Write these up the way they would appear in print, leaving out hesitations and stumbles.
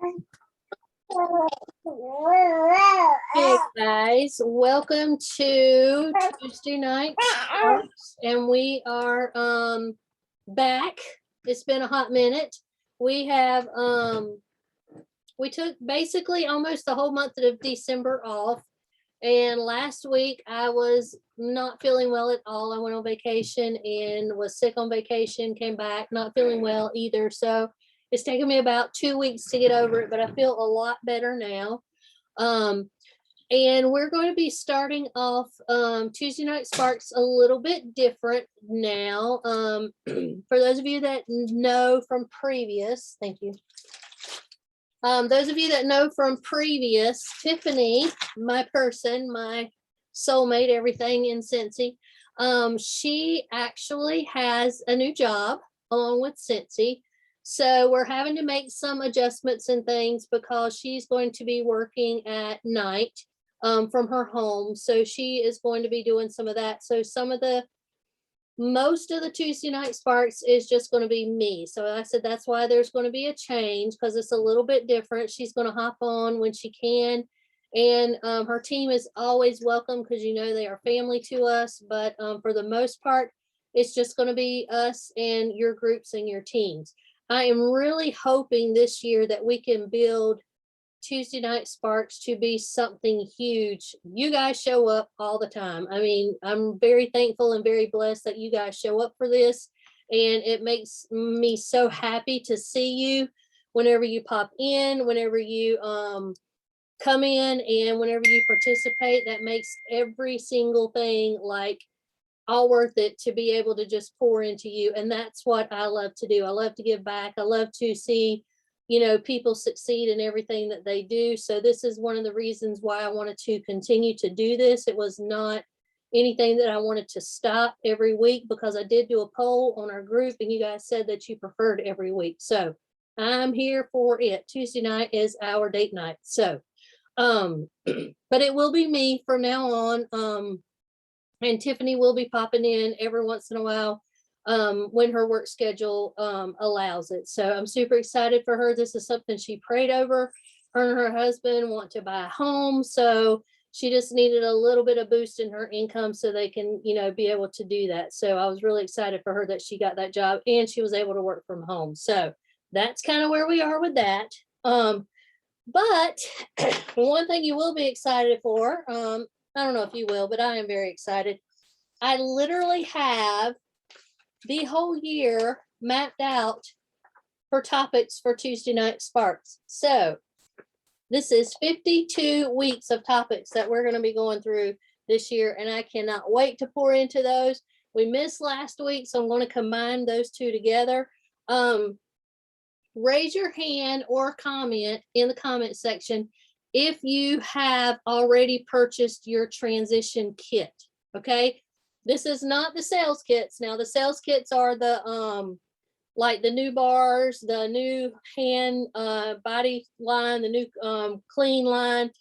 Hey guys, welcome to Tuesday night Sparks, and we are back. It's been a hot minute. We have we took basically almost the whole month of December off, and last week I was not feeling well at all. I went on vacation and was sick on vacation, came back not feeling well either. So it's taken me about 2 weeks to get over it, but I feel a lot better now. And we're going to be starting off Tuesday Night Sparks a little bit different now. For those of you that know from previous, thank you. Those of you that know from previous, Tiffany, my person, my soulmate, everything in Scentsy, she actually has a new job along with Scentsy. So we're having to make some adjustments and things because she's going to be working at night from her home. So she is going to be doing some of that. So most of the Tuesday Night Sparks is just going to be me. So I said, that's why there's going to be a change because it's a little bit different. She's going to hop on when she can. And her team is always welcome because, you know, they are family to us. But for the most part, it's just going to be us and your groups and your teams. I am really hoping this year that we can build Tuesday Night Sparks to be something huge. You guys show up all the time. I mean, I'm very thankful and very blessed that you guys show up for this. And it makes me so happy to see you whenever you pop in, whenever you come in, and whenever you participate. That makes every single thing like all worth it to be able to just pour into you. And that's what I love to do. I love to give back. I love to see, you know, people succeed in everything that they do. So this is one of the reasons why I wanted to continue to do this. It was not anything that I wanted to stop every week because I did do a poll on our group and you guys said that you preferred every week. So I'm here for it. Tuesday night is our date night. So, but it will be me from now on. And Tiffany will be popping in every once in a while when her work schedule allows it. So I'm super excited for her. This is something she prayed over. Her and her husband want to buy a home. So she just needed a little bit of boost in her income so they can, you know, be able to do that. So I was really excited for her that she got that job and she was able to work from home. So that's kind of where we are with that. But one thing you will be excited for, I don't know if you will, but I am very excited. I literally have the whole year mapped out for topics for Tuesday Night Sparks. So this is 52 weeks of topics that we're going to be going through this year, and I cannot wait to pour into those. We missed last week, so I'm going to combine those two together. Raise your hand or comment in the comment section if you have already purchased your transition kit. Okay, this is not the sales kits. Now the sales kits are the like the new bars, the new hand body line, the new clean line.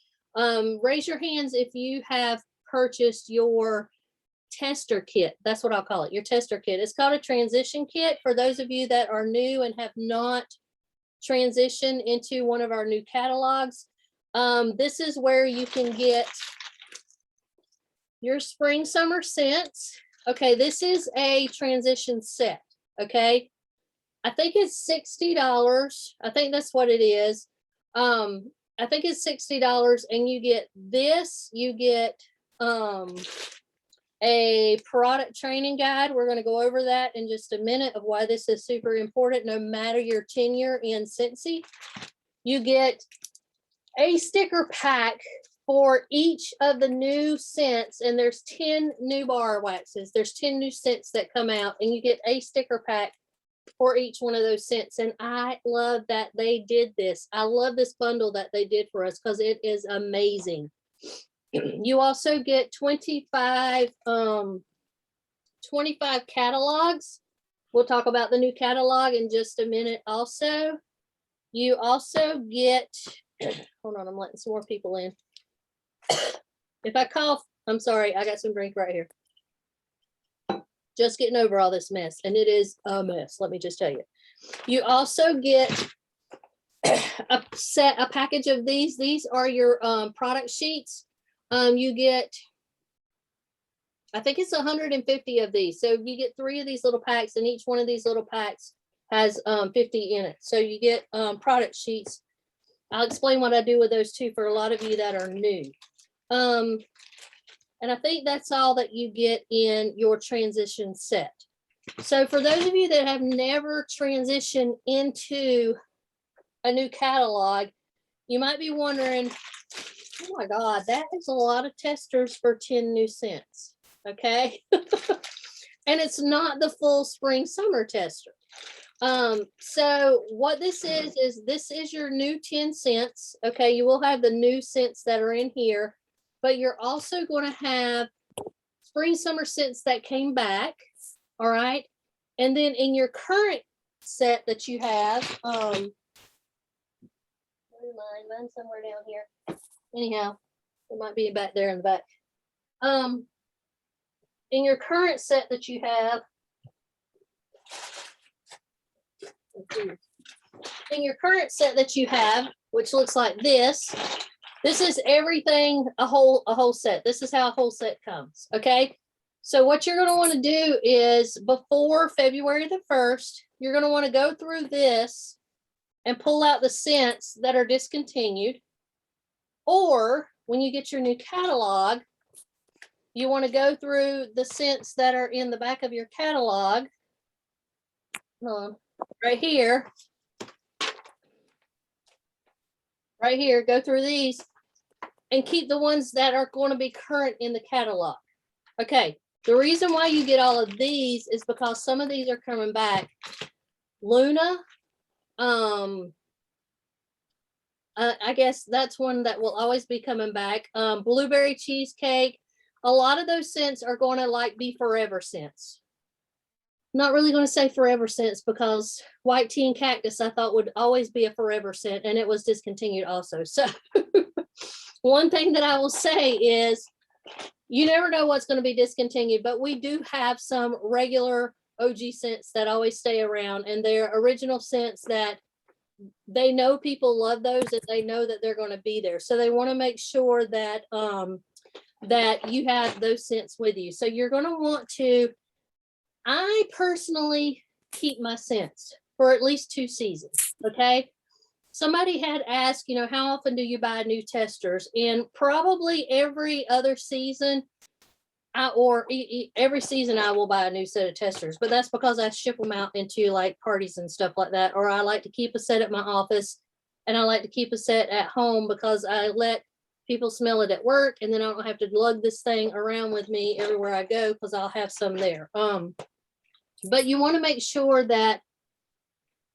Raise your hands if you have purchased your tester kit. That's what I'll call it, your tester kit. It's called a transition kit for those of you that are new and have not transitioned into one of our new catalogs. This is where you can get your spring summer scents. Okay, this is a transition set. Okay, I think it's $60. I think that's what it is. I think it's $60, and you get this. You get a product training guide. We're going to go over that in just a minute of why this is super important. No matter your tenure in Scentsy, you get a sticker pack for each of the new scents, and there's 10 new bar waxes. There's 10 new scents that come out, and you get a sticker pack for each one of those scents. And I love that they did this. I love this bundle that they did for us because it is amazing. You also get 25 catalogs. We'll talk about the new catalog in just a minute. Also, you also get, hold on, I'm letting some more people in. If I cough, I'm sorry, I got some drink right here. Just getting over all this mess, and it is a mess, let me just tell you. You also get a package of these. These are your product sheets. You get, I think it's 150 of these. So you get 3 of these little packs, and each one of these little packs has 50 in it. So you get product sheets. I'll explain what I do with those too for a lot of you that are new. And I think that's all that you get in your transition set. So for those of you that have never transitioned into a new catalog, you might be wondering, oh my God, that is a lot of testers for 10 new scents. Okay. And it's not the full spring summer tester. So what this is your new 10 scents. Okay. You will have the new scents that are in here, but you're also going to have spring summer scents that came back. All right. And then in your current set that you have, mine's somewhere down here. Anyhow, it might be back there in the back. In your current set that you have, which looks like this is everything, a whole set. This is how a whole set comes. Okay. So what you're going to want to do is before February the 1st, you're going to want to go through this and pull out the scents that are discontinued. Or when you get your new catalog, you want to go through the scents that are in the back of your catalog. Right here. Right here, go through these and keep the ones that are going to be current in the catalog. Okay, the reason why you get all of these is because some of these are coming back. Luna, I guess that's one that will always be coming back. Blueberry cheesecake. A lot of those scents are going to be forever scents. Not really going to say forever scents because white tea and cactus I thought would always be a forever scent, and it was discontinued also. So one thing that I will say is you never know what's going to be discontinued, but we do have some regular OG scents that always stay around, and they're original scents that they know people love those, and they know that they're going to be there. So they want to make sure that that you have those scents with you. So you're going to want to, I personally keep my scents for at least 2 seasons. Okay. Somebody had asked, how often do you buy new testers? And probably every other season, every season I will buy a new set of testers, but that's because I ship them out into parties and stuff like that. Or I like to keep a set at my office, and I like to keep a set at home because I let people smell it at work, and then I don't have to lug this thing around with me everywhere I go because I'll have some there. But you want to make sure that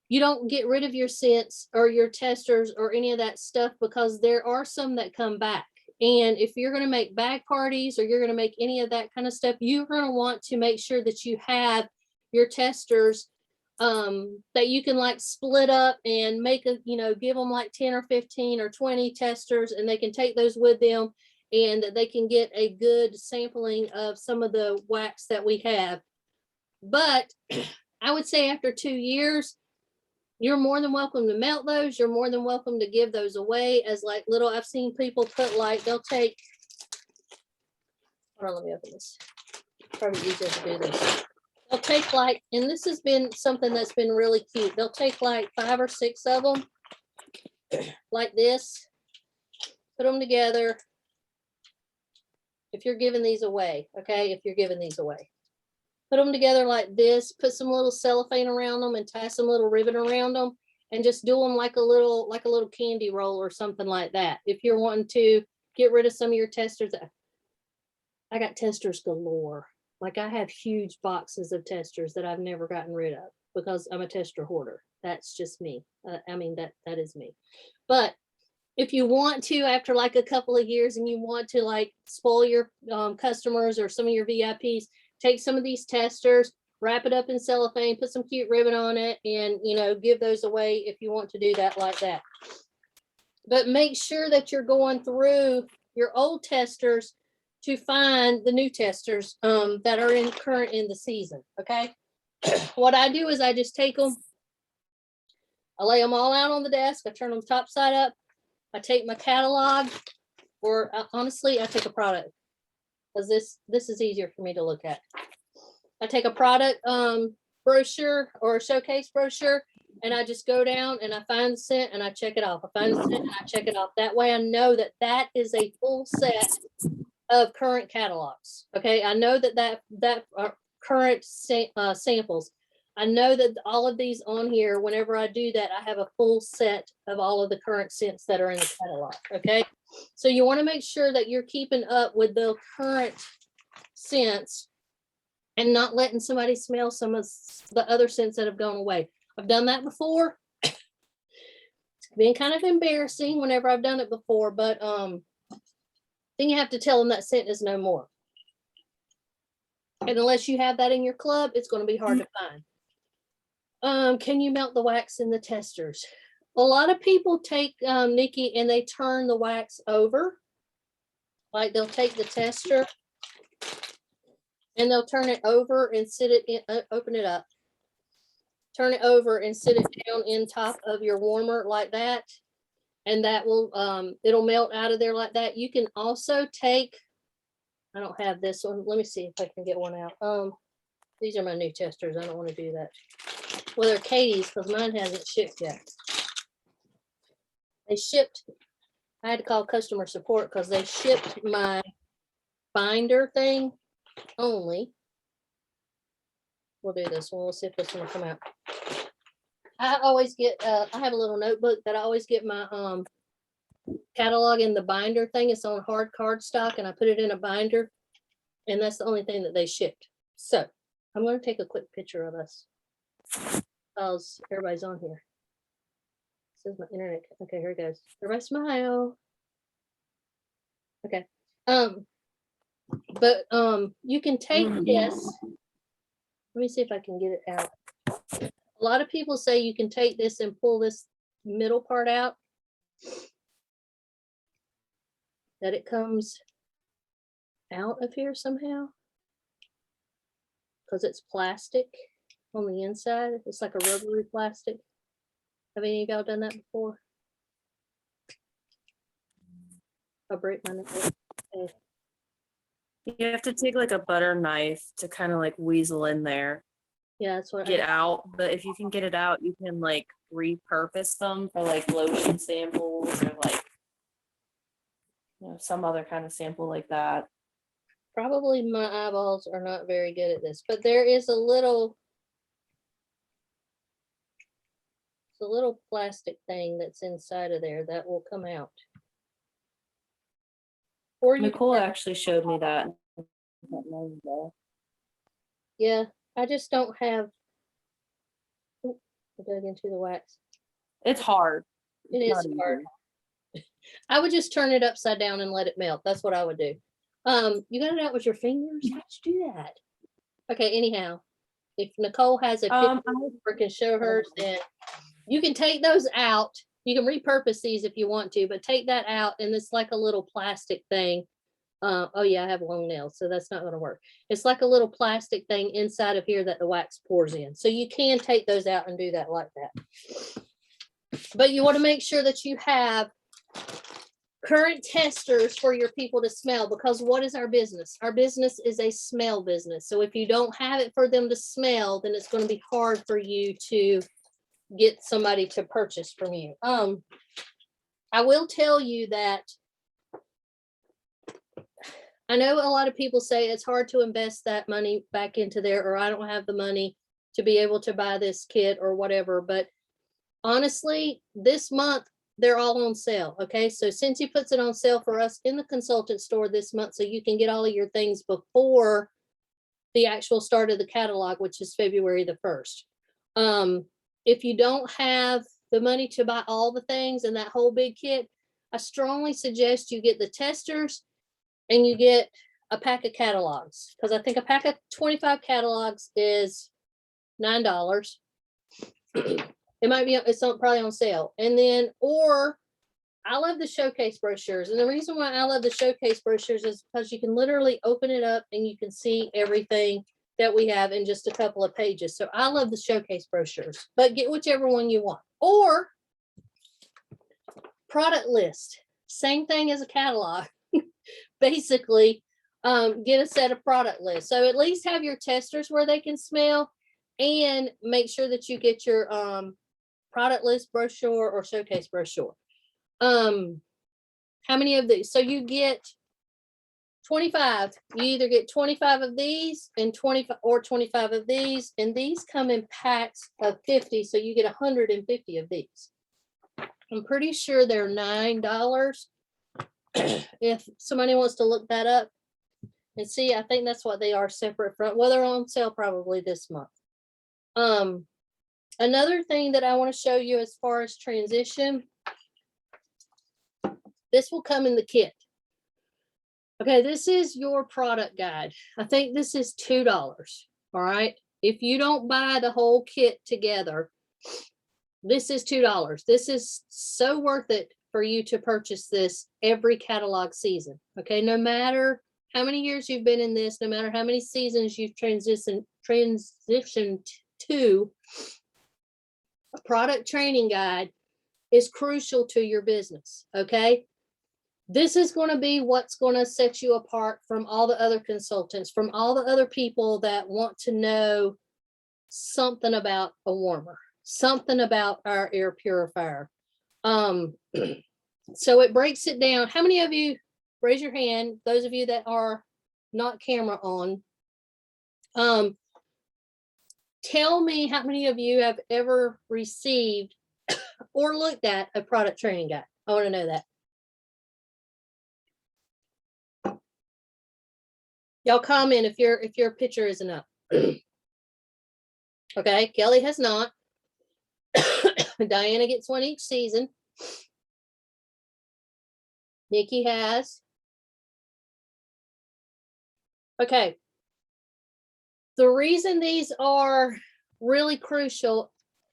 you don't get rid of your scents or your testers or any of that stuff, because there are some that come back. And if you're going to make bag parties or you're going to make any of that kind of stuff, you're going to want to make sure that you have your testers that you can split up and make give them 10 or 15 or 20 testers, and they can take those with them, and they can get a good sampling of some of the wax that we have. But I would say after 2 years, you're more than welcome to melt those. You're more than welcome to give those away as little. I've seen people put they'll take, hold on, let me open this. Probably easier to do this. They'll take and this has been something that's been really cute. They'll take 5 or 6 of them like this, put them together. If you're giving these away, okay, if you're giving these away, put them together like this, put some little cellophane around them and tie some little ribbon around them, and just do them like a little candy roll or something like that. If you're wanting to get rid of some of your testers, I got testers galore. I have huge boxes of testers that I've never gotten rid of because I'm a tester hoarder. That's just me. That is me. But if you want to, after a couple of years, and you want to spoil your customers or some of your VIPs, take some of these testers, wrap it up in cellophane, put some cute ribbon on it, and give those away if you want to do that like that. But make sure that you're going through your old testers to find the new testers that are current in the season. Okay. What I do is I just take them, I lay them all out on the desk. I turn them top side up. I take my catalog, or honestly, I take a product, because this is easier for me to look at. I take a product brochure or a showcase brochure, and I just go down and I find the scent and I check it off. I find the scent and I check it off. That way I know that that is a full set of current catalogs. Okay, I know that are current samples. I know that all of these on here, whenever I do that, I have a full set of all of the current scents that are in the catalog. Okay, so you want to make sure that you're keeping up with the current scents and not letting somebody smell some of the other scents that have gone away. I've done that before. It's been kind of embarrassing whenever I've done it before, but then you have to tell them that scent is no more. And unless you have that in your club, it's going to be hard to find. Can you melt the wax in the testers? A lot of people take, Nikki, and they turn the wax over. Like they'll take the tester and they'll turn it over and sit it in, open it up. Turn it over and sit it down in top of your warmer like that. And that will, it'll melt out of there like that. You can also take, I don't have this one. Let me see if I can get one out. These are my new testers. I don't want to do that. Well, they're Katie's because mine hasn't shipped yet. They shipped, I had to call customer support because they shipped my binder thing only. We'll do this one. We'll see if this one will come out. I always get, I have a little notebook that I always get my catalog in the binder thing. It's on hard cardstock and I put it in a binder. And that's the only thing that they shipped. So I'm going to take a quick picture of us because everybody's on here. This is my internet. Okay, here it goes. Everybody smile. Okay. But you can take this. Let me see if I can get it out. A lot of people say you can take this and pull this middle part out. That it comes out of here somehow. Because it's plastic on the inside. It's like a rubbery plastic. Have any of y'all done that before? I'll break my nose. Okay. You have to take like a butter knife to kind of like weasel in there. Yeah, that's what get out. But if you can get it out, you can like repurpose them for like lotion samples or like, you know, some other kind of sample like that. Probably my eyeballs are not very good at this, but there is a little plastic thing that's inside of there that will come out. Or you Nicole actually showed me that. Yeah, I just don't have. Oh, I dug into the wax. It's hard. It is hard. I would just turn it upside down and let it melt. That's what I would do. You got it out with your fingers? How'd you do that? Okay, anyhow, if Nicole has a picture or can show hers, then you can take those out. You can repurpose these if you want to, but take that out and it's like a little plastic thing. Oh yeah, I have long nails, so that's not going to work. It's like a little plastic thing inside of here that the wax pours in. So you can take those out and do that like that. But you want to make sure that you have current testers for your people to smell, because what is our business? Our business is a smell business. So if you don't have it for them to smell, then it's going to be hard for you to get somebody to purchase from you. I will tell you that I know a lot of people say it's hard to invest that money back into there, or I don't have the money to be able to buy this kit or whatever. But honestly, this month, they're all on sale. Okay, so Scentsy puts it on sale for us in the consultant store this month, so you can get all of your things before the actual start of the catalog, which is February the 1st. If you don't have the money to buy all the things in that whole big kit, I strongly suggest you get the testers and you get a pack of catalogs, because I think a pack of 25 catalogs is $9. It might be, it's probably on sale. And then, or I love the showcase brochures. And the reason why I love the showcase brochures is because you can literally open it up and you can see everything that we have in just a couple of pages. So I love the showcase brochures, but get whichever one you want. Or product list, same thing as a catalog. Basically, get a set of product lists. So at least have your testers where they can smell, and make sure that you get your product list brochure or showcase brochure. How many of these? So you get 25. You either get 25 of these and 25 or 25 of these, and these come in packs of 50. So you get 150 of these. I'm pretty sure they're $9. If somebody wants to look that up and see, I think that's what they are separate from. Well, they're on sale probably this month. Another thing that I want to show you as far as transition, this will come in the kit. Okay, this is your product guide. I think this is $2. All right. If you don't buy the whole kit together, this is $2. This is so worth it for you to purchase this every catalog season. Okay, no matter how many years you've been in this, no matter how many seasons you've transitioned to, a product training guide is crucial to your business. Okay, this is going to be what's going to set you apart from all the other consultants, from all the other people that want to know something about a warmer, something about our air purifier. So it breaks it down. How many of you, raise your hand, those of you that are not camera on, tell me how many of you have ever received or looked at a product training guide. I want to know that. Y'all comment if your picture isn't up. Okay, Kelly has not. Diana gets one each season. Nikki has. Okay. The reason these are really crucial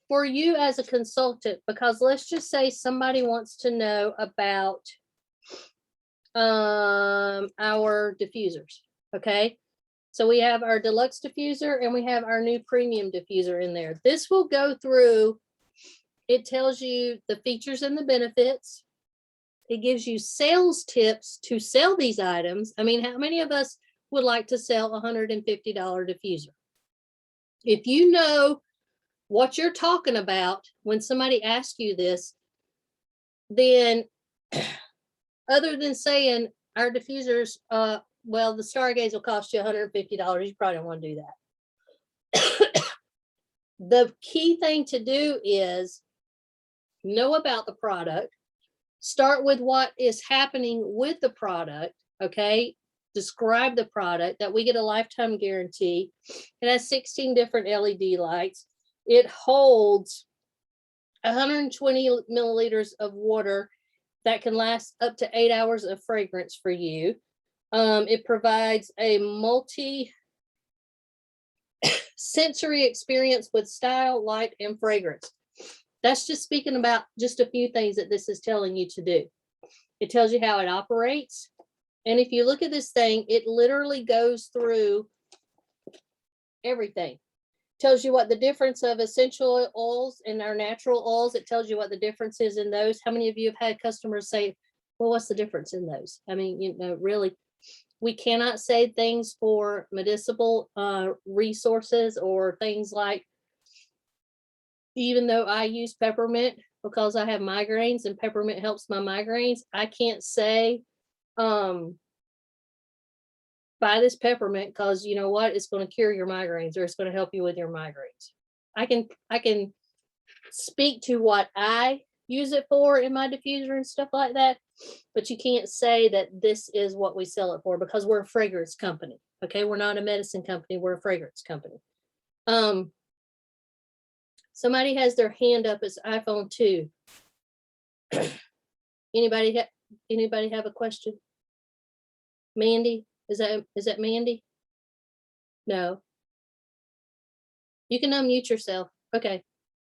for you as a consultant, because let's just say somebody wants to know about our diffusers. Okay. So we have our deluxe diffuser and we have our new premium diffuser in there. This will go through, it tells you the features and the benefits. It gives you sales tips to sell these items. I mean, how many of us would like to sell a $150 diffuser? If you know what you're talking about when somebody asks you this, then other than saying our diffusers, well, the Stargaze will cost you $150. You probably don't want to do that. The key thing to do is know about the product. Start with what is happening with the product. Okay. Describe the product, that we get a lifetime guarantee. It has 16 different LED lights. It holds 120 milliliters of water that can last up to 8 hours of fragrance for you. It provides a multi-sensory experience with style, light, and fragrance. That's just speaking about just a few things that this is telling you to do. It tells you how it operates. And if you look at this thing, it literally goes through everything. Tells you what the difference of essential oils and our natural oils. It tells you what the difference is in those. How many of you have had customers say, well, what's the difference in those? I mean, you know, really, we cannot say things for medicinal resources or things like, even though I use peppermint because I have migraines and peppermint helps my migraines, I can't say, buy this peppermint because you know what, it's going to cure your migraines or it's going to help you with your migraines. I can speak to what I use it for in my diffuser and stuff like that, but you can't say that this is what we sell it for because we're a fragrance company. Okay, we're not a medicine company, we're a fragrance company. Somebody has their hand up. It's iPhone 2. Anybody have a question? Mandy, is that Mandy? No. You can unmute yourself. Okay.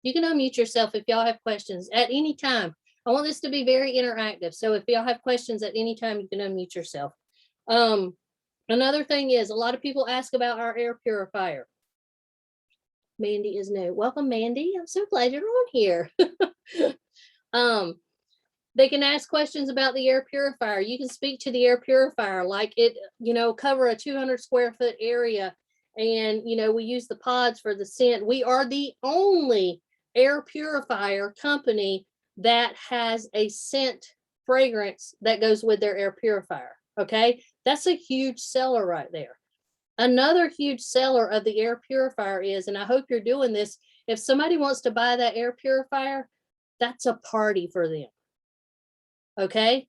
You can unmute yourself if y'all have questions at any time. I want this to be very interactive. So if y'all have questions at any time, you can unmute yourself. Another thing is a lot of people ask about our air purifier. Mandy is new. Welcome, Mandy. I'm so glad you're on here. They can ask questions about the air purifier. You can speak to the air purifier, like it, cover a 200 square foot area. And, we use the pods for the scent. We are the only air purifier company that has a scent fragrance that goes with their air purifier. Okay. That's a huge seller right there. Another huge seller of the air purifier is, and I hope you're doing this, if somebody wants to buy that air purifier, that's a party for them. Okay.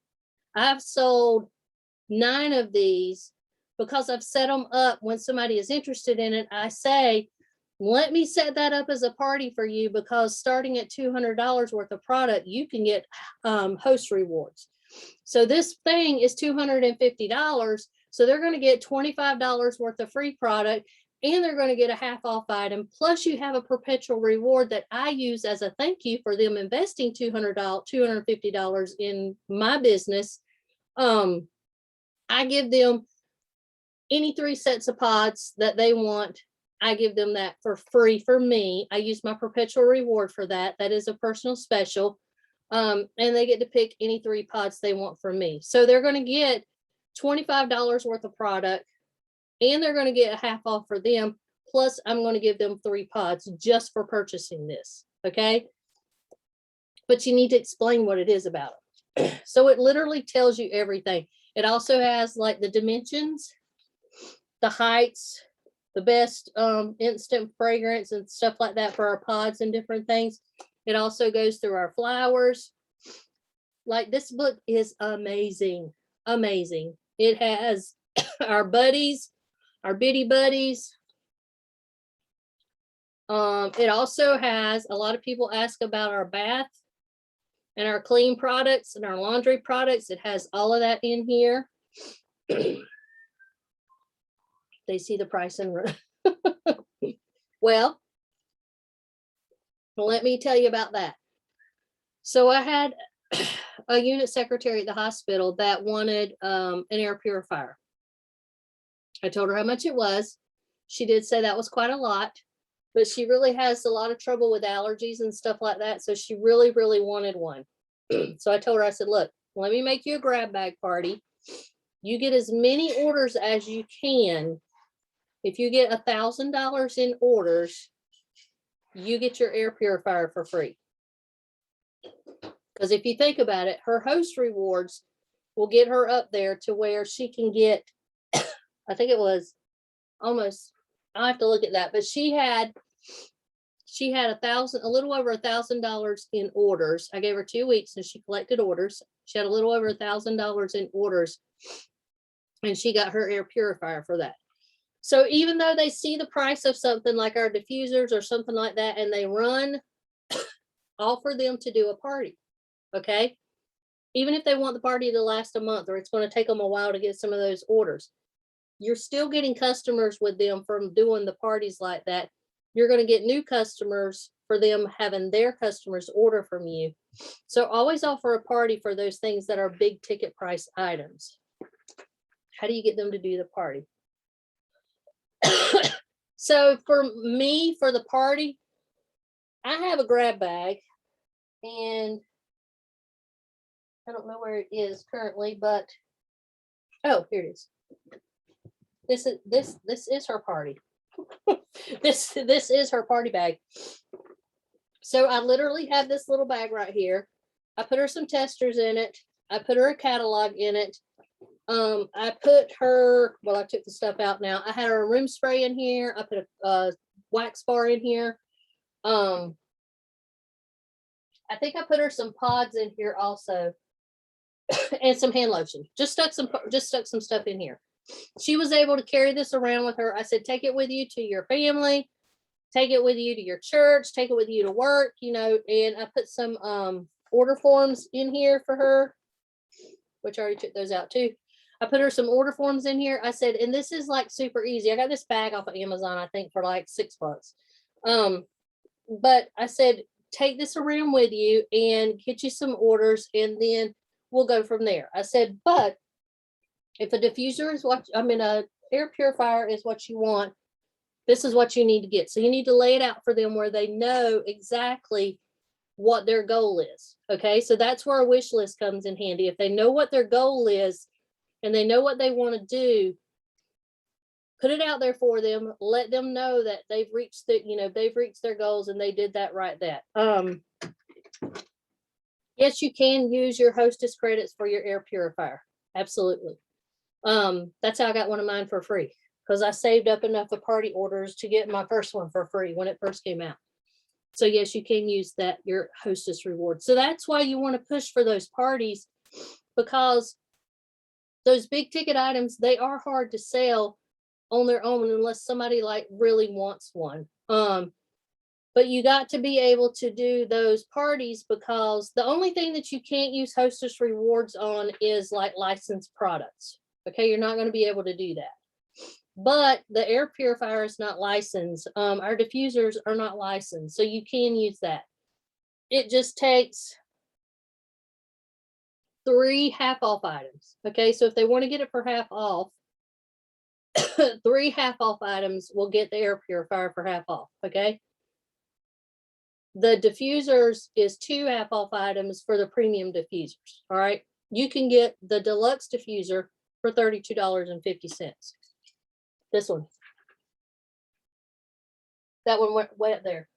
I've sold 9 of these because I've set them up. When somebody is interested in it, I say, let me set that up as a party for you, because starting at $200 worth of product, you can get host rewards. So this thing is $250. So they're going to get $25 worth of free product, and they're going to get a half off item. Plus you have a perpetual reward that I use as a thank you for them investing $250 in my business. I give them any 3 sets of pods that they want. I give them that for free for me. I use my perpetual reward for that. That is a personal special. And they get to pick any 3 pods they want from me. So they're going to get $25 worth of product, and they're going to get a half off for them. Plus I'm going to give them 3 pods just for purchasing this. Okay. But you need to explain what it is about it. So it literally tells you everything. It also has like the dimensions, the heights, the best instant fragrance and stuff like that for our pods and different things. It also goes through our flowers. Like, this book is amazing. Amazing. It has our buddies, our bitty buddies. It also has, a lot of people ask about our bath and our clean products and our laundry products. It has all of that in here. They see the price and well, let me tell you about that. So I had a unit secretary at the hospital that wanted an air purifier. I told her how much it was. She did say that was quite a lot, but she really has a lot of trouble with allergies and stuff like that. So she really, really wanted one. So I told her, I said, look, let me make you a grab bag party. You get as many orders as you can. If you get $1,000 in orders, you get your air purifier for free. Because if you think about it, her host rewards will get her up there to where she can get, I think it was almost, I have to look at that, but she had a little over $1,000 in orders. I gave her 2 weeks and she collected orders. She had a little over $1,000 in orders, and she got her air purifier for that. So even though they see the price of something like our diffusers or something like that, and they run, offer them to do a party. Okay. Even if they want the party to last a month, or it's going to take them a while to get some of those orders, you're still getting customers with them from doing the parties like that. You're going to get new customers for them having their customers order from you. So always offer a party for those things that are big ticket price items. How do you get them to do the party? So for me, for the party, I have a grab bag, and I don't know where it is currently, but oh, here it is. This is her party. this is her party bag. So I literally have this little bag right here. I put her some testers in it. I put her a catalog in it. I put her, well, I took the stuff out now. I had her a room spray in here. I put a wax bar in here. I think I put her some pods in here also. And some hand lotion. Just stuck some stuff in here. She was able to carry this around with her. I said, take it with you to your family, take it with you to your church, take it with you to work, and I put some order forms in here for her, which I already took those out too. I put her some order forms in here. I said, and this is like super easy. I got this bag off of Amazon, I think for like $6. But I said, take this around with you and get you some orders, and then we'll go from there. I said, but if a diffuser is a air purifier is what you want, this is what you need to get. So you need to lay it out for them where they know exactly what their goal is. Okay, so that's where a wish list comes in handy. If they know what their goal is and they know what they want to do, put it out there for them. Let them know that they've reached they've reached their goals and they did that right. Yes, you can use your hostess credits for your air purifier. Absolutely. That's how I got one of mine for free, because I saved up enough of party orders to get my first one for free when it first came out. So yes, you can use that, your hostess reward. So that's why you want to push for those parties, because those big ticket items, they are hard to sell on their own unless somebody like really wants one. But you got to be able to do those parties, because the only thing that you can't use hostess rewards on is like licensed products. Okay, you're not going to be able to do that. But the air purifier is not licensed. Our diffusers are not licensed, so you can use that. It just takes 3 half-off items. Okay, so if they want to get it for half off, 3 half-off items will get the air purifier for half off. Okay. The diffusers is 2 half-off items for the premium diffusers. All right. You can get the deluxe diffuser for $32.50. This one. That one went way up there.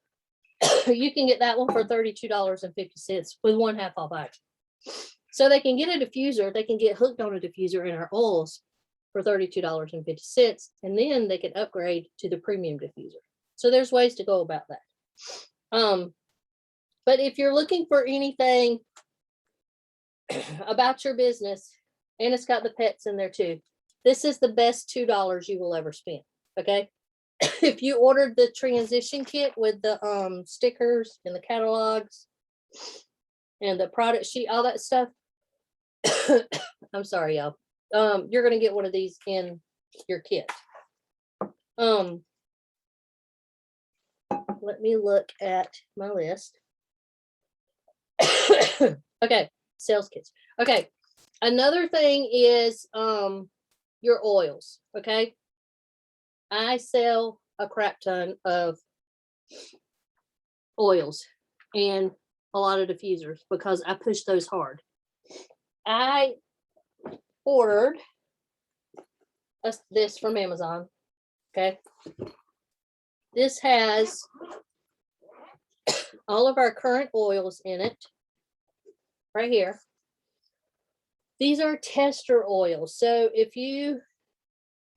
You can get that one for $32.50 with 1 half-off item. So they can get a diffuser, they can get hooked on a diffuser in our oils for $32.50, and then they can upgrade to the premium diffuser. So there's ways to go about that. But if you're looking for anything about your business, and it's got the pets in there too, this is the best $2 you will ever spend. Okay. If you ordered the transition kit with the stickers and the catalogs and the product sheet, all that stuff, I'm sorry, y'all. You're gonna get one of these in your kit. Let me look at my list. Okay, sales kits. Okay, another thing is your oils. Okay, I sell a crap ton of oils and a lot of diffusers because I push those hard. I ordered this from Amazon. Okay, this has all of our current oils in it right here. These are tester oils. So if you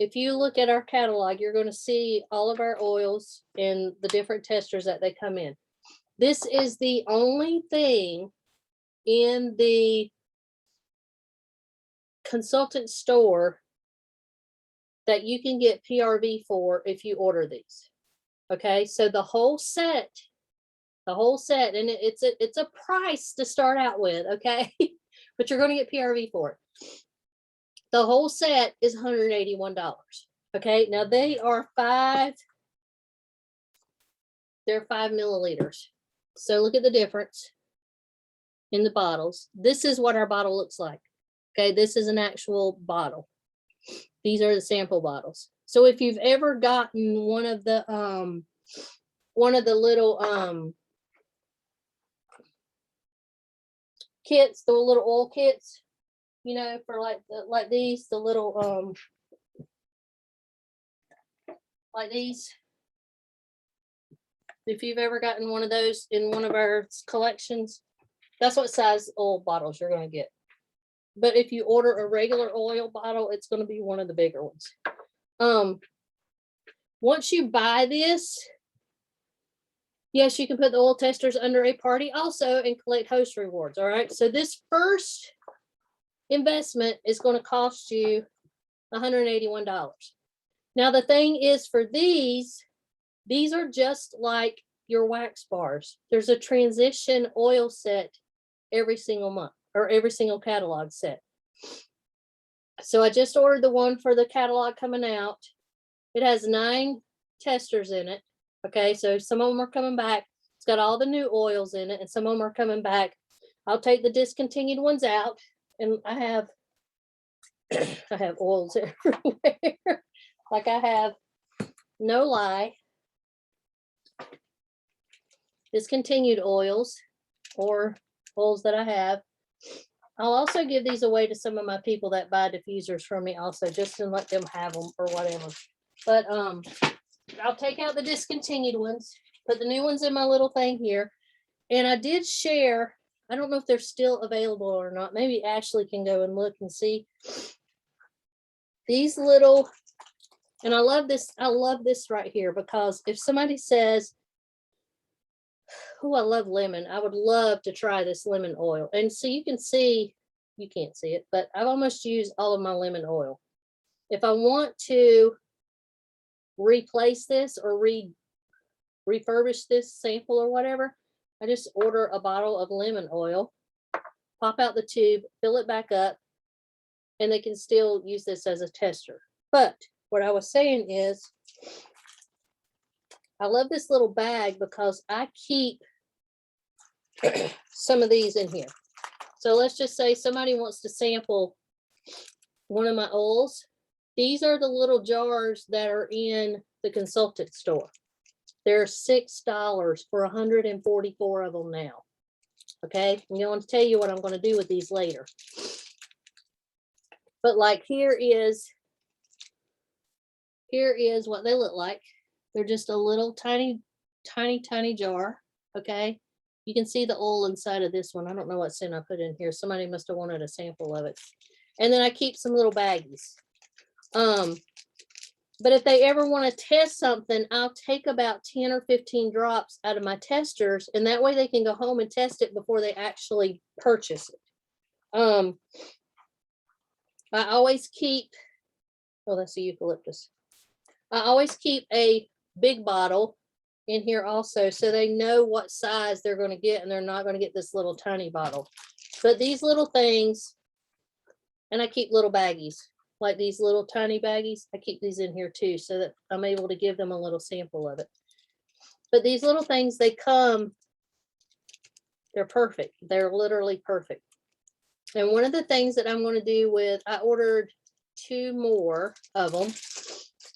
look at our catalog, you're going to see all of our oils and the different testers that they come in. This is the only thing in the consultant store that you can get PRV for if you order these. Okay, so the whole set, and it's a price to start out with, okay? But you're going to get PRV for it. The whole set is $181. Okay, now they are 5 milliliters. So look at the difference in the bottles. This is what our bottle looks like. Okay, this is an actual bottle. These are the sample bottles. So if you've ever gotten one of the little kits, the little oil kits, you know, for like these, the little like these. If you've ever gotten one of those in one of our collections, that's what size oil bottles you're going to get. But if you order a regular oil bottle, it's going to be one of the bigger ones. Once you buy this, yes, you can put the oil testers under a party also and collect host rewards. All right. So this first investment is going to cost you $181. Now, the thing is, for these are just like your wax bars. There's a transition oil set every single month, or every single catalog set. So I just ordered the one for the catalog coming out. It has 9 testers in it. Okay, so some of them are coming back. It's got all the new oils in it, and some of them are coming back. I'll take the discontinued ones out, and I have I have oils everywhere. Like I have No Lie, discontinued oils or oils that I have. I'll also give these away to some of my people that buy diffusers from me also, just to let them have them or whatever. But I'll take out the discontinued ones, put the new ones in my little thing here. And I did share, I don't know if they're still available or not. Maybe Ashley can go and look and see. These little, and I love this right here, because if somebody says, oh, I love lemon, I would love to try this lemon oil. And so you can see, you can't see it, but I've almost used all of my lemon oil. If I want to replace this or refurbish this sample or whatever, I just order a bottle of lemon oil, pop out the tube, fill it back up, and they can still use this as a tester. But what I was saying is, I love this little bag because I keep some of these in here. So let's just say somebody wants to sample one of my oils. These are the little jars that are in the consultant store. They're $6 for 144 of them now. Okay, I'm going to tell you what I'm going to do with these later. But like here is what they look like. They're just a little tiny jar. Okay, you can see the oil inside of this one. I don't know what scent I put in here. Somebody must have wanted a sample of it. And then I keep some little baggies. But if they ever want to test something, I'll take about 10 or 15 drops out of my testers, and that way they can go home and test it before they actually purchase it. I always keep, oh, that's a eucalyptus. I always keep a big bottle in here also, so they know what size they're going to get, and they're not going to get this little tiny bottle. But these little things, and I keep little baggies, like these little tiny baggies. I keep these in here too, so that I'm able to give them a little sample of it. But these little things, they come, they're perfect. They're literally perfect. And one of the things that I'm going to do with, I ordered 2 more of them,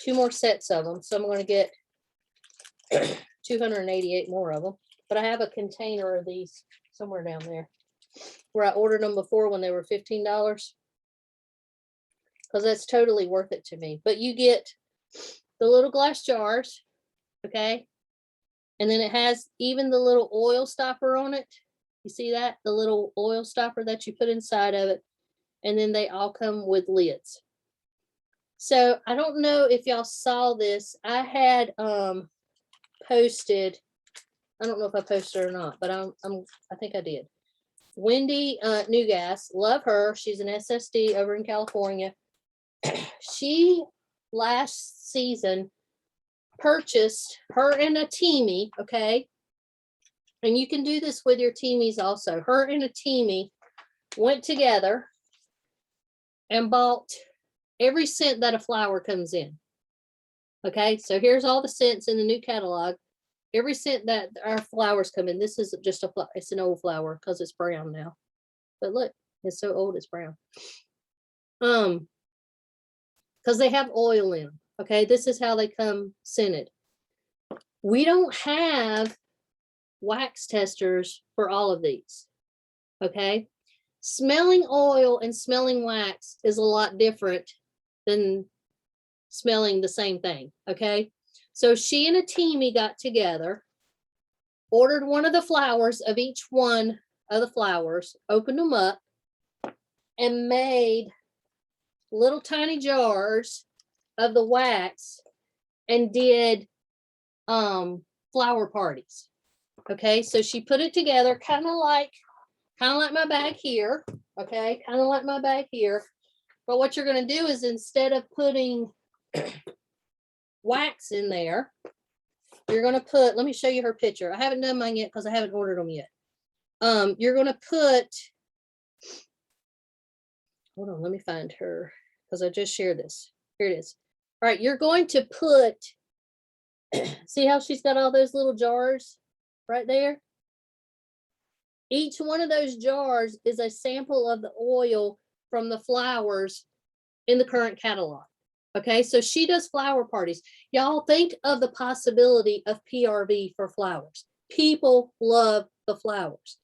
2 more sets of them. So I'm going to get 288 more of them. But I have a container of these somewhere down there where I ordered them before when they were $15. Because that's totally worth it to me. But you get the little glass jars, okay? And then it has even the little oil stopper on it. You see that? The little oil stopper that you put inside of it. And then they all come with lids. So I don't know if y'all saw this. I had posted, I don't know if I posted or not, but I think I did. Wendy Newgas, love her. She's an SSD over in California. She last season purchased, her and a teamie, okay, and you can do this with your teamies also. Her and a teamie went together and bought every scent that a flower comes in. Okay, so here's all the scents in the new catalog. Every scent that our flowers come in. This is just it's an old flower because it's brown now. But look, it's so old it's brown. Because they have oil in them. Okay, this is how they come scented. We don't have wax testers for all of these. Okay, smelling oil and smelling wax is a lot different than smelling the same thing. Okay, so she and a teamie got together, ordered one of the flowers of each one of the flowers, opened them up, and made little tiny jars of the wax and did flower parties. Okay, so she put it together kind of like my bag here. Okay, kind of like my bag here. But what you're going to do is, instead of putting wax in there, you're going to put, let me show you her picture. I haven't done mine yet because I haven't ordered them yet. You're going to put, hold on, let me find her because I just shared this. Here it is. All right, you're going to put, see how she's got all those little jars right there? Each one of those jars is a sample of the oil from the flowers in the current catalog. Okay, so she does flower parties. Y'all think of the possibility of PRV for flowers. People love the flowers.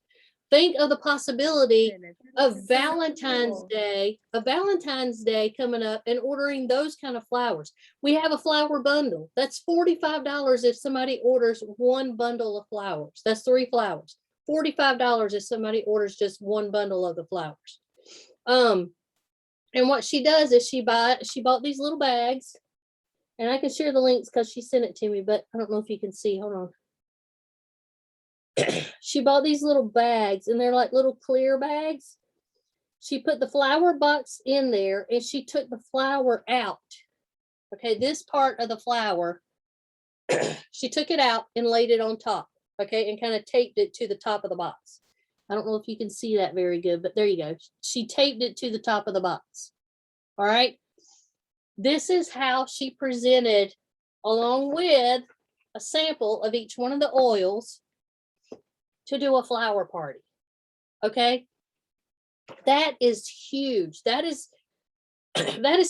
Think of the possibility of Valentine's Day coming up and ordering those kind of flowers. We have a flower bundle. That's $45 if somebody orders one bundle of flowers. That's 3 flowers. $45 if somebody orders just one bundle of the flowers. And what she does is she bought these little bags, and I can share the links because she sent it to me, but I don't know if you can see. Hold on. She bought these little bags, and they're like little clear bags. She put the flower box in there, and she took the flower out. Okay, this part of the flower, she took it out and laid it on top. Okay, and kind of taped it to the top of the box. I don't know if you can see that very good, but there you go. She taped it to the top of the box. All right. This is how she presented, along with a sample of each one of the oils, to do a flower party. Okay. That is huge. That is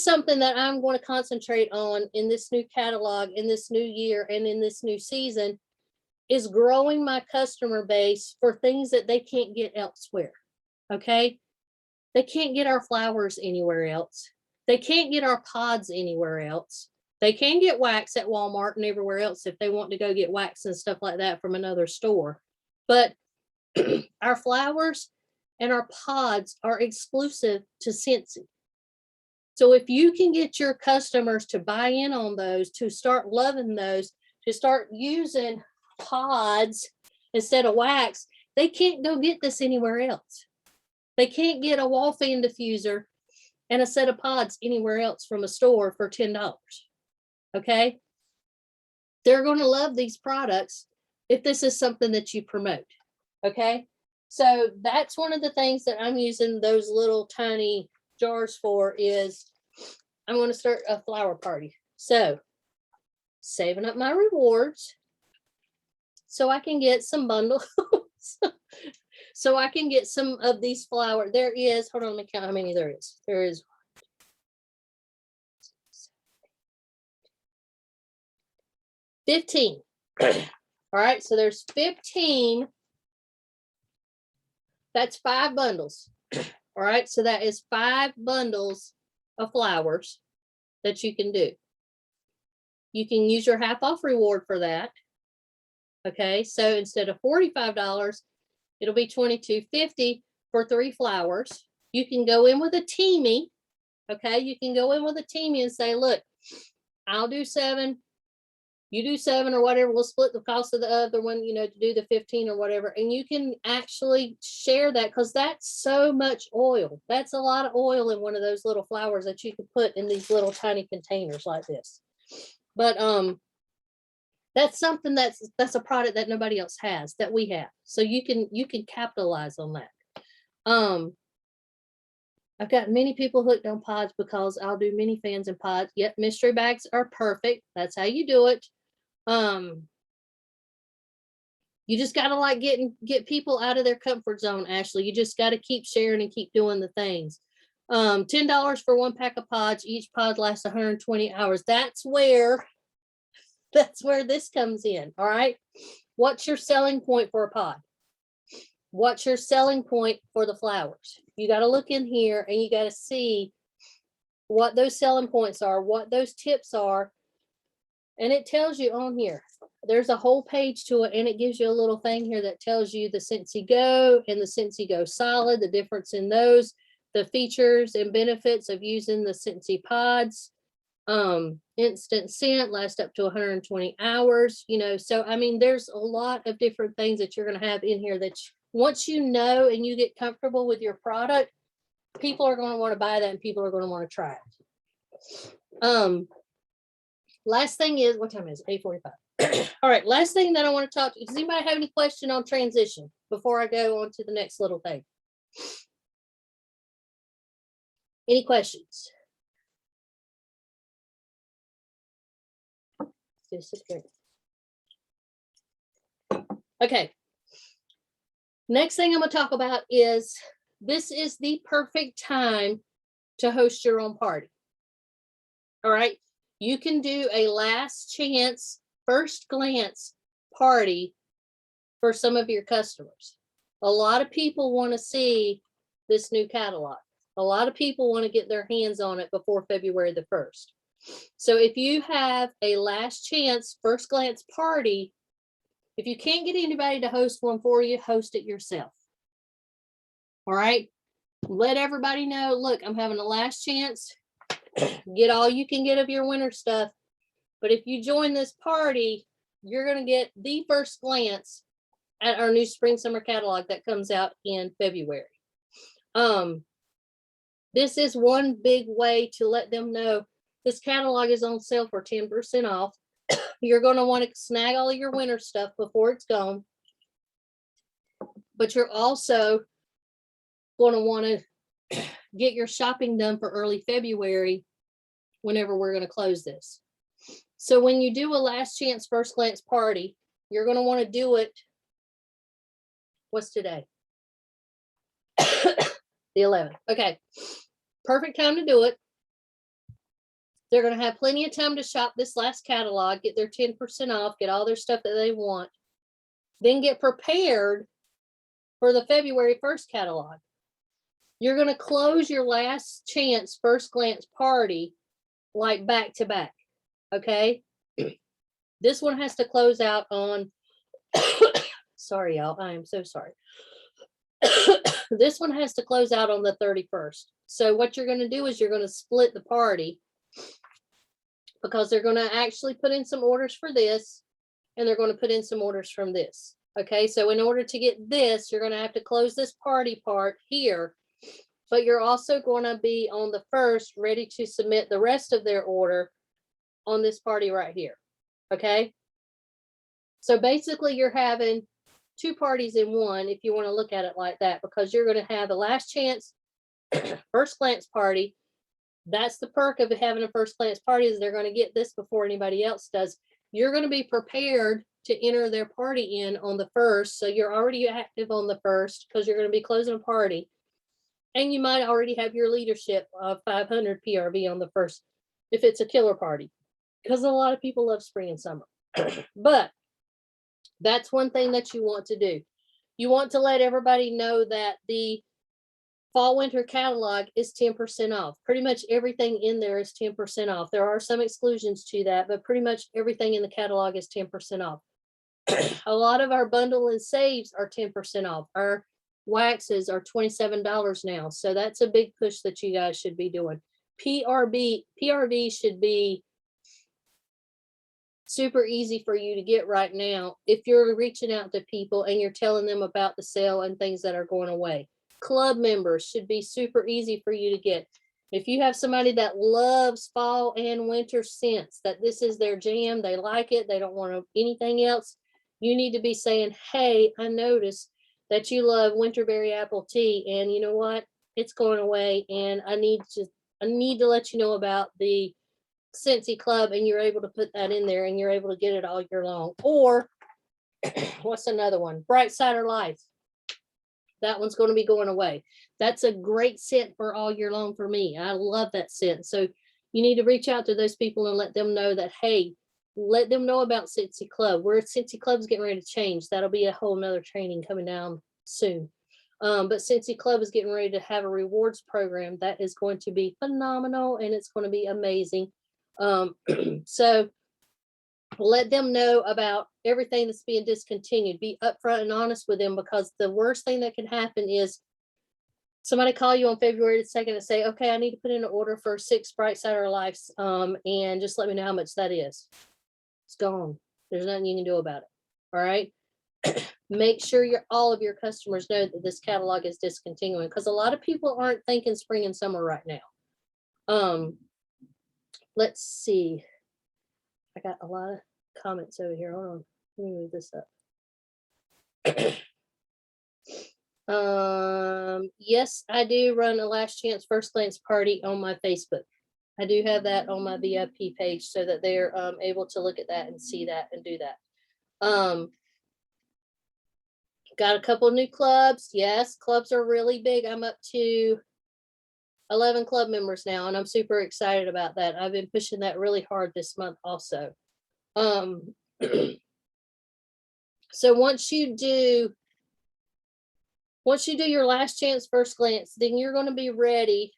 something that I'm going to concentrate on in this new catalog, in this new year, and in this new season, is growing my customer base for things that they can't get elsewhere. Okay. They can't get our flowers anywhere else. They can't get our pods anywhere else. They can get wax at Walmart and everywhere else if they want to go get wax and stuff like that from another store. But our flowers and our pods are exclusive to Scentsy. So if you can get your customers to buy in on those, to start loving those, to start using pods instead of wax, they can't go get this anywhere else. They can't get a wall fan diffuser and a set of pods anywhere else from a store for $10. Okay. They're going to love these products if this is something that you promote. Okay. So that's one of the things that I'm using those little tiny jars for, is I'm going to start a flower party. So saving up my rewards so I can get some bundles. So I can get some of these flower. There is, hold on, let me count how many there is. There is 15. All right, so there's 15. That's 5 bundles. All right, so that is 5 bundles of flowers that you can do. You can use your half off reward for that. Okay, so instead of $45, it'll be $22.50 for 3 flowers. You can go in with a teamie. Okay, you can go in with a teamie and say, look, I'll do 7, you do 7 or whatever. We'll split the cost of the other one, to do the 15 or whatever. And you can actually share that, because that's so much oil. That's a lot of oil in one of those little flowers that you can put in these little tiny containers like this. But that's something that's a product that nobody else has, that we have. So you can capitalize on that. I've got many people hooked on pods because I'll do mini fans and pods. Yep, mystery bags are perfect. That's how you do it. You just gotta get people out of their comfort zone, Ashley. You just gotta keep sharing and keep doing the things. $10 for 1 pack of pods. Each pod lasts 120 hours. That's where this comes in. All right. What's your selling point for a pod? What's your selling point for the flowers? You got to look in here and you got to see what those selling points are, what those tips are. And it tells you on here. There's a whole page to it, and it gives you a little thing here that tells you the Scentsy Go and the Scentsy Go Solid, the difference in those, the features and benefits of using the Scentsy pods. Instant scent lasts up to 120 hours, so I mean, there's a lot of different things that you're going to have in here that once you know and you get comfortable with your product, people are going to want to buy that and people are going to want to try it. Last thing is, what time is it? 8:45. All right, last thing that I want to talk to you. Does anybody have any question on transition before I go on to the next little thing? Any questions? Okay. Next thing I'm going to talk about is, this is the perfect time to host your own party. All right. You can do a last chance, first glance party for some of your customers. A lot of people want to see this new catalog. A lot of people want to get their hands on it before February the 1st. So if you have a last chance, first glance party, if you can't get anybody to host one for you, host it yourself. All right. Let everybody know, look, I'm having a last chance. Get all you can get of your winter stuff. But if you join this party, you're going to get the first glance at our new spring summer catalog that comes out in February. This is one big way to let them know this catalog is on sale for 10% off. You're going to want to snag all of your winter stuff before it's gone. But you're also going to want to get your shopping done for early February whenever we're going to close this. So when you do a last chance first glance party, you're going to want to do it. What's today? The 11th. Okay. Perfect time to do it. They're going to have plenty of time to shop this last catalog, get their 10% off, get all their stuff that they want, then get prepared for the February 1st catalog. You're going to close your last chance first glance party like back to back. Okay. This one has to close out on, sorry, y'all. I am so sorry. This one has to close out on the 31st. So what you're going to do is you're going to split the party because they're going to actually put in some orders for this and they're going to put in some orders from this. Okay. So in order to get this, you're going to have to close this party part here, but you're also going to be on the 1st ready to submit the rest of their order on this party right here. Okay. So basically you're having two parties in one, if you want to look at it like that, because you're going to have the last chance first glance party. That's the perk of having a first glance party, is they're going to get this before anybody else does. You're going to be prepared to enter their party in on the 1st. So you're already active on the 1st because you're going to be closing a party. And you might already have your leadership of 500 PRV on the 1st if it's a killer party, because a lot of people love spring and summer. But that's one thing that you want to do. You want to let everybody know that the fall winter catalog is 10% off. Pretty much everything in there is 10% off. There are some exclusions to that, but pretty much everything in the catalog is 10% off. A lot of our bundle and saves are 10% off. Our waxes are $27 now. So that's a big push that you guys should be doing. PRV should be super easy for you to get right now if you're reaching out to people and you're telling them about the sale and things that are going away. Club members should be super easy for you to get. If you have somebody that loves fall and winter scents, that this is their jam, they like it, they don't want anything else, you need to be saying, hey, I noticed that you love winterberry apple tea, and you know what, it's going away, and I need to let you know about the Scentsy Club, and you're able to put that in there and you're able to get it all year long. Or what's another one? Bright Cider Life. That one's going to be going away. That's a great scent for all year long for me. I love that scent. So you need to reach out to those people and let them know that, hey, let them know about Scentsy Club. Where Scentsy Club's getting ready to change. That'll be a whole nother training coming down soon. But Scentsy Club is getting ready to have a rewards program that is going to be phenomenal, and it's going to be amazing. So let them know about everything that's being discontinued. Be upfront and honest with them, because the worst thing that can happen is somebody call you on February the 2nd and say, okay, I need to put in an order for 6 Bright Cider Lives, and just let me know how much that is. It's gone. There's nothing you can do about it. All right. Make sure all of your customers know that this catalog is discontinuing, because a lot of people aren't thinking spring and summer right now. Let's see. I got a lot of comments over here. Hold on. Let me move this up. Yes, I do run a last chance first glance party on my Facebook. I do have that on my VIP page so that they're able to look at that and see that and do that. Got a couple of new clubs. Yes, clubs are really big. I'm up to 11 club members now, and I'm super excited about that. I've been pushing that really hard this month also. So once you do your last chance first glance, then you're going to be ready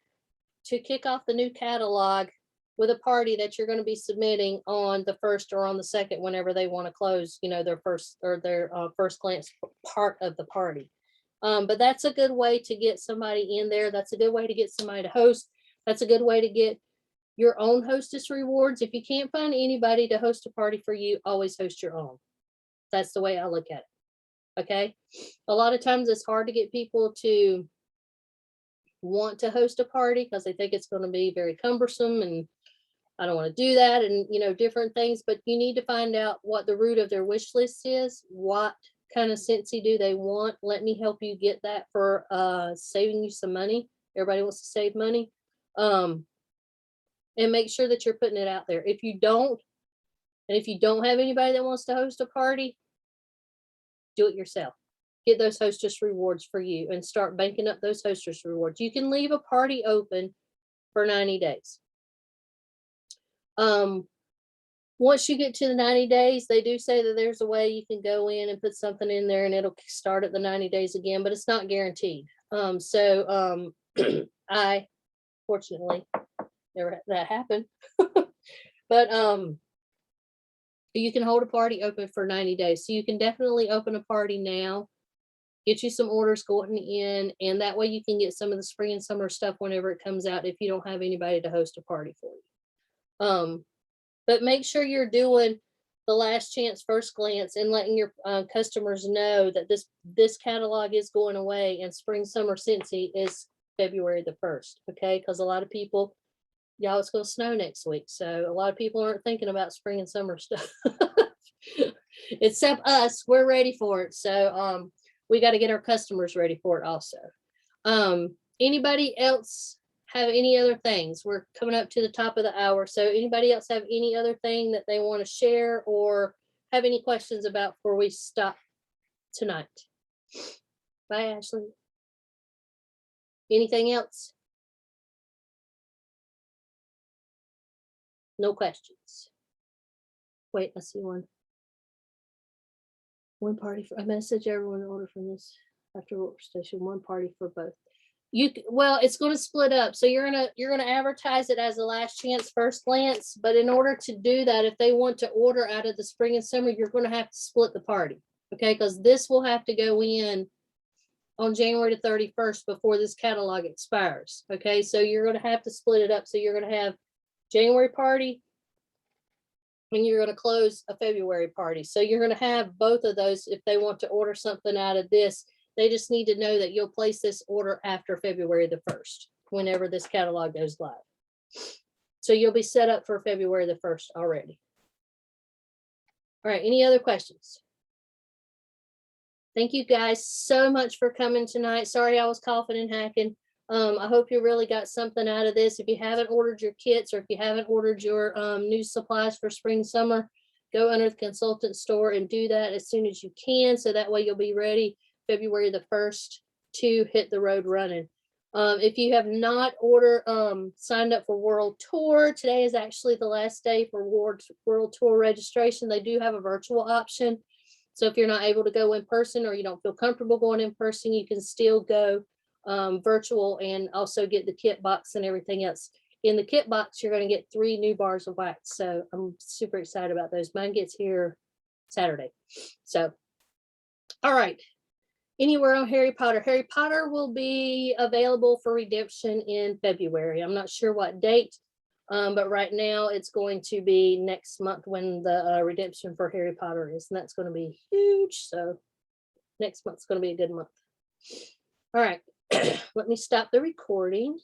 to kick off the new catalog with a party that you're going to be submitting on the 1st or on the 2nd, whenever they want to close, their first or their first glance part of the party. But that's a good way to get somebody in there. That's a good way to get somebody to host. That's a good way to get your own hostess rewards. If you can't find anybody to host a party for you, always host your own. That's the way I look at it. Okay. A lot of times it's hard to get people to want to host a party because they think it's going to be very cumbersome, and I don't want to do that, and different things. But you need to find out what the root of their wish list is. What kind of Scentsy do they want? Let me help you get that for saving you some money. Everybody wants to save money. And make sure that you're putting it out there. If you don't have anybody that wants to host a party, do it yourself. Get those hostess rewards for you and start banking up those hostess rewards. You can leave a party open for 90 days. Once you get to the 90 days, they do say that there's a way you can go in and put something in there and it'll start at the 90 days again, but it's not guaranteed. I fortunately never had that happen. But you can hold a party open for 90 days. So you can definitely open a party now, get you some orders going in, and that way you can get some of the spring and summer stuff whenever it comes out if you don't have anybody to host a party for you. But make sure you're doing the last chance first glance and letting your customers know that this catalog is going away and spring summer Scentsy is February the 1st. Okay, because a lot of people, y'all, it's going to snow next week, so a lot of people aren't thinking about spring and summer stuff. Except us, we're ready for it. So we got to get our customers ready for it also. Anybody else have any other things? We're coming up to the top of the hour. So anybody else have any other thing that they want to share or have any questions about before we stop tonight? Bye, Ashley. Anything else? No questions. Wait, I see one. One party for a message. Everyone order from this after workstation. One party for both. Well, it's going to split up. So you're gonna advertise it as a last chance first glance. But in order to do that, if they want to order out of the spring and summer, you're going to have to split the party. Okay, because this will have to go in on January the 31st before this catalog expires. Okay, so you're going to have to split it up. So you're going to have January party and you're going to close a February party. So you're going to have both of those if they want to order something out of this. They just need to know that you'll place this order after February the 1st, whenever this catalog goes live. So you'll be set up for February the 1st already. All right, any other questions? Thank you guys so much for coming tonight. Sorry I was coughing and hacking. I hope you really got something out of this. If you haven't ordered your kits or if you haven't ordered your new supplies for spring, summer, go under the consultant store and do that as soon as you can. So that way you'll be ready February the 1st to hit the road running. If you have not signed up for World Tour, today is actually the last day for World Tour registration. They do have a virtual option. So if you're not able to go in person or you don't feel comfortable going in person, you can still go virtual and also get the kit box and everything else. In the kit box, you're going to get 3 new bars of wax. So I'm super excited about those. Mine gets here Saturday. So, all right. Anywhere on Harry Potter. Harry Potter will be available for redemption in February. I'm not sure what date, but right now it's going to be next month when the redemption for Harry Potter is, and that's going to be huge. So next month's going to be a good month. All right, let me stop the recording.